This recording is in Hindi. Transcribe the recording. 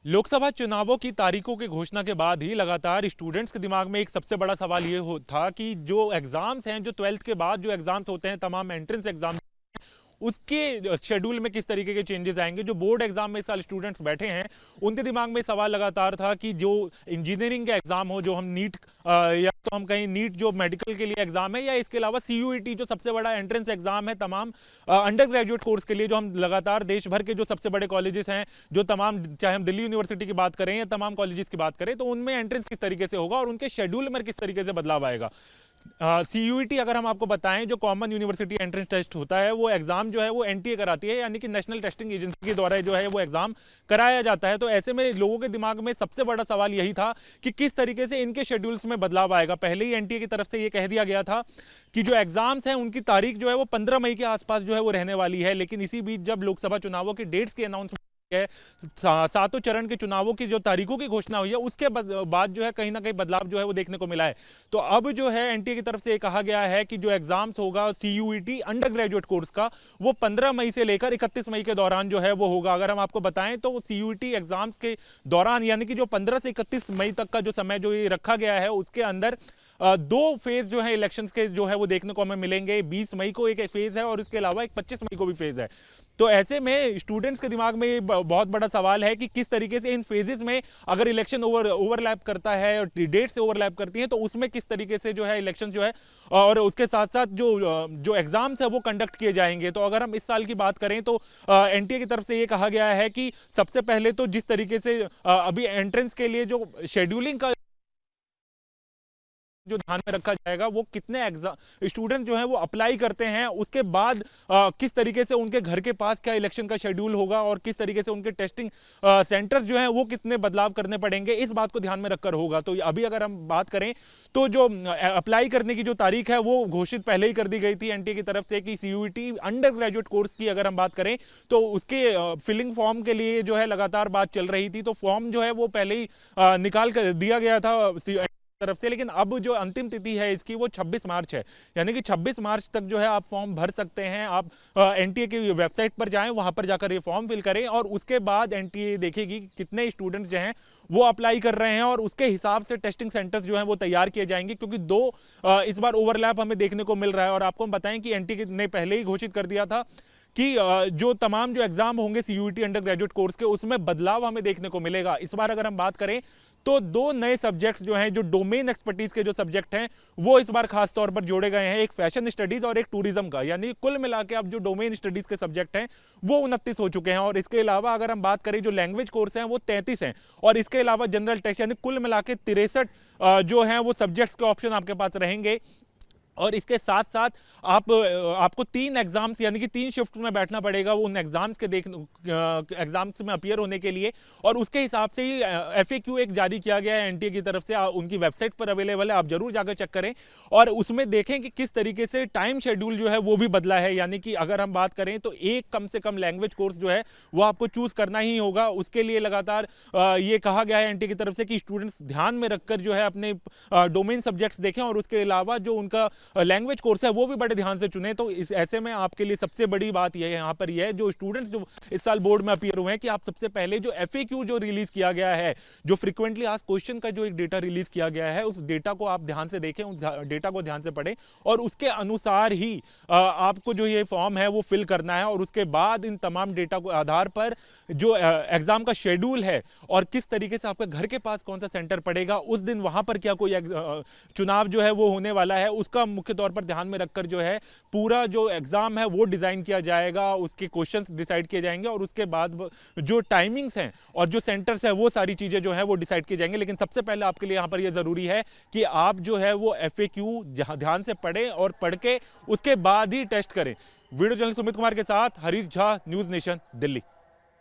लोकसभा चुनावों की तारीखों की घोषणा के बाद ही लगातार स्टूडेंट्स के दिमाग में एक सबसे बड़ा सवाल ये था कि जो एग्जाम्स हैं, जो 12th के बाद जो एग्जाम्स होते हैं, तमाम एंट्रेंस एग्जाम, उसके शेड्यूल में किस तरीके के चेंजेस आएंगे। जो बोर्ड एग्जाम में इस साल स्टूडेंट्स बैठे हैं, उनके दिमाग में सवाल लगातार था कि जो इंजीनियरिंग का एग्जाम हो, जो हम नीट या तो हम कहीं नीट जो मेडिकल के लिए एग्जाम है, या इसके अलावा सीयूईटी जो सबसे बड़ा एंट्रेंस एग्जाम है तमाम अंडर ग्रेजुएट कोर्स के लिए, जो हम लगातार देश भर के जो सबसे बड़े कॉलेजेस हैं, जो तमाम, चाहे हम दिल्ली यूनिवर्सिटी की बात करें या तमाम कॉलेजेस की बात करें, तो उनमें एंट्रेंस किस तरीके से होगा और उनके शेड्यूल में किस तरीके से बदलाव आएगा। सीयूईटी अगर हम आपको बताएं, जो कॉमन यूनिवर्सिटी एंट्रेंस टेस्ट होता है, वो एग्जाम जो है वो एनटीए कराती है, यानी कि नेशनल टेस्टिंग एजेंसी के द्वारा जो है वो एग्जाम कराया जाता है। तो ऐसे में लोगों के दिमाग में सबसे बड़ा सवाल यही था कि किस तरीके से इनके शेड्यूल्स में बदलाव आएगा। पहले ही एनटीए की तरफ से ये कह दिया गया था कि जो एग्जाम्स हैं उनकी तारीख जो है वो 15 मई के आसपास जो है वो रहने वाली है। लेकिन इसी बीच जब लोकसभा चुनावों की डेट्स की अनाउंसमेंट है, सातों चरण के चुनावों की जो तारीखों की घोषणा हुई है, उसके बाद जो है कहीं ना कहीं बदलाव जो है वो देखने को मिला है। तो अब जो है एनटीए की तरफ से ये कहा गया है कि जो एग्जाम्स होगा सीयूईटी अंडर ग्रेजुएट कोर्स का, वो 15 मई से लेकर 31 मई के दौरान जो है वो होगा। अगर हम आपको बताएं तो सीयूईटी एग्जाम्स के दौरान, यानी कि जो 15 से 31 मई तक का जो समय जो ये रखा गया है, उसके अंदर दो फेज जो है इलेक्शंस के जो है वो देखने को हमें मिलेंगे। 20 मई को एक फेज है और इसके अलावा एक 25 मई को भी फेज है। तो ऐसे में स्टूडेंट्स के दिमाग में बहुत बड़ा सवाल है कि किस तरीके से इन फेजेस में अगर इलेक्शन ओवरलैप करता है और डेट से ओवरलैप करती है, तो उसमें किस तरीके से जो है इलेक्शन जो है और उसके साथ साथ जो एग्जाम्स है वो कंडक्ट किए जाएंगे। तो अगर हम इस साल की बात करें तो एनटीए की तरफ से ये कहा गया है कि सबसे पहले तो जिस तरीके से अभी एंट्रेंस के लिए जो शेड्यूलिंग का जो ध्यान में रखा जाएगा, वो कितने एग्जाम स्टूडेंट जो है वो अप्लाई करते हैं, उसके बाद किस तरीके से उनके घर के पास क्या इलेक्शन का शेड्यूल होगा और किस तरीके से उनके टेस्टिंग सेंटर्स जो हैं वो कितने बदलाव करने पड़ेंगे, इस बात को ध्यान में रखकर होगा। तो अभी अगर हम बात करें तो जो अप्लाई करने की जो तारीख है वो घोषित पहले ही कर दी गई थी एनटीए की तरफ से कि सीयूईटी अंडर ग्रेजुएट कोर्स की अगर हम बात करें तो उसके फिलिंग फॉर्म के लिए जो है लगातार बात चल रही थी। तो फॉर्म जो है वो पहले ही निकाल कर दिया गया था तरफ से, लेकिन अब जो अंतिम तिथि है इसकी वो 26 मार्च है, यानी कि 26 मार्च तक जो है आप फॉर्म भर सकते हैं। आप एनटीए की वेबसाइट पर जाएं, वहां पर जाकर ये फॉर्म फिल करें और उसके बाद एनटीए देखेगी कि कितने स्टूडेंट्स जो हैं वो अप्लाई कर रहे हैं और उसके हिसाब से टेस्टिंग सेंटर्स जो हैं वो तैयार किए जाएंगे, क्योंकि दो इस बार ओवरलैप हमें देखने को मिल रहा है। और आपको हम बताएं कि एनटीए ने पहले ही घोषित कर दिया था कि जो तमाम जो एग्जाम होंगे सीयूईटी अंडर ग्रेजुएट कोर्स के, उसमें बदलाव हमें देखने को मिलेगा। इस बार अगर हम बात करें तो दो नए सब्जेक्ट्स जो हैं, जो डोमेन एक्सपर्टीज के जो सब्जेक्ट हैं, वो इस बार खास तौर पर जोड़े गए हैं। एक फैशन स्टडीज और एक टूरिज्म का, यानी कुल मिला के अब जो डोमेन स्टडीज के सब्जेक्ट हैं वो 29 हो चुके हैं। और इसके अलावा अगर हम बात करें जो लैंग्वेज कोर्स हैं वो 33 हैं और इसके अलावा जनरल टेस्ट, यानी कुल मिला के 63 जो हैं वो सब्जेक्ट्स के ऑप्शन आपके पास रहेंगे। और इसके साथ साथ आपको 3 एग्जाम्स, यानी कि 3 शिफ्ट में बैठना पड़ेगा उन एग्जाम्स के एग्जाम्स में अपीयर होने के लिए। और उसके हिसाब से ही एफएक्यू एक जारी किया गया है एनटीए की तरफ से, उनकी वेबसाइट पर अवेलेबल है, आप जरूर जाकर चेक करें और उसमें देखें कि किस तरीके से टाइम शेड्यूल जो है वो भी बदला है। यानी कि अगर हम बात करें तो एक कम से कम लैंग्वेज कोर्स जो है वो आपको चूज करना ही होगा। उसके लिए लगातार ये कहा गया है एनटीए की तरफ से कि स्टूडेंट्स ध्यान में रखकर जो है अपने डोमेन सब्जेक्ट्स देखें और उसके अलावा जो उनका लैंग्वेज कोर्स है वो भी बड़े ध्यान से चुने। तो इस ऐसे में आपके लिए सबसे बड़ी बात यह यहाँ पर यह है, जो स्टूडेंट्स जो इस साल बोर्ड में अपीयर हुए हैं, कि आप सबसे पहले जो एफएक्यू जो रिलीज किया गया है, जो फ्रीक्वेंटली आस्क्ड क्वेश्चन का जो एक डेटा रिलीज किया गया है, उस डेटा को आप ध्यान से देखें, उस डेटा को ध्यान से पढ़ें और उसके अनुसार ही आपको जो ये फॉर्म है वो फिल करना है। और उसके बाद इन तमाम डेटा को आधार पर जो एग्जाम का शेड्यूल है और किस तरीके से आपके घर के पास कौन सा सेंटर पड़ेगा, उस दिन वहां पर क्या कोई चुनाव जो है वो होने वाला है, उसका मुख्य तौर पर ध्यान में रखकर जो है पूरा जो एग्जाम है वो डिजाइन किया जाएगा, उसके क्वेश्चंस डिसाइड किए जाएंगे और उसके बाद जो टाइमिंग्स हैं और जो सेंटर्स है वो सारी चीजें जो है वो डिसाइड की जाएंगे। लेकिन सबसे पहले आपके लिए यहां पर यह जरूरी है कि आप जो है वो एफएक्यू ध्यान से पढ़ें और पढ़ के उसके बाद ही टेस्ट करें। वीडियो जर्नलिस्ट सुमित कुमार के साथ हरीश झा, न्यूज नेशन, दिल्ली।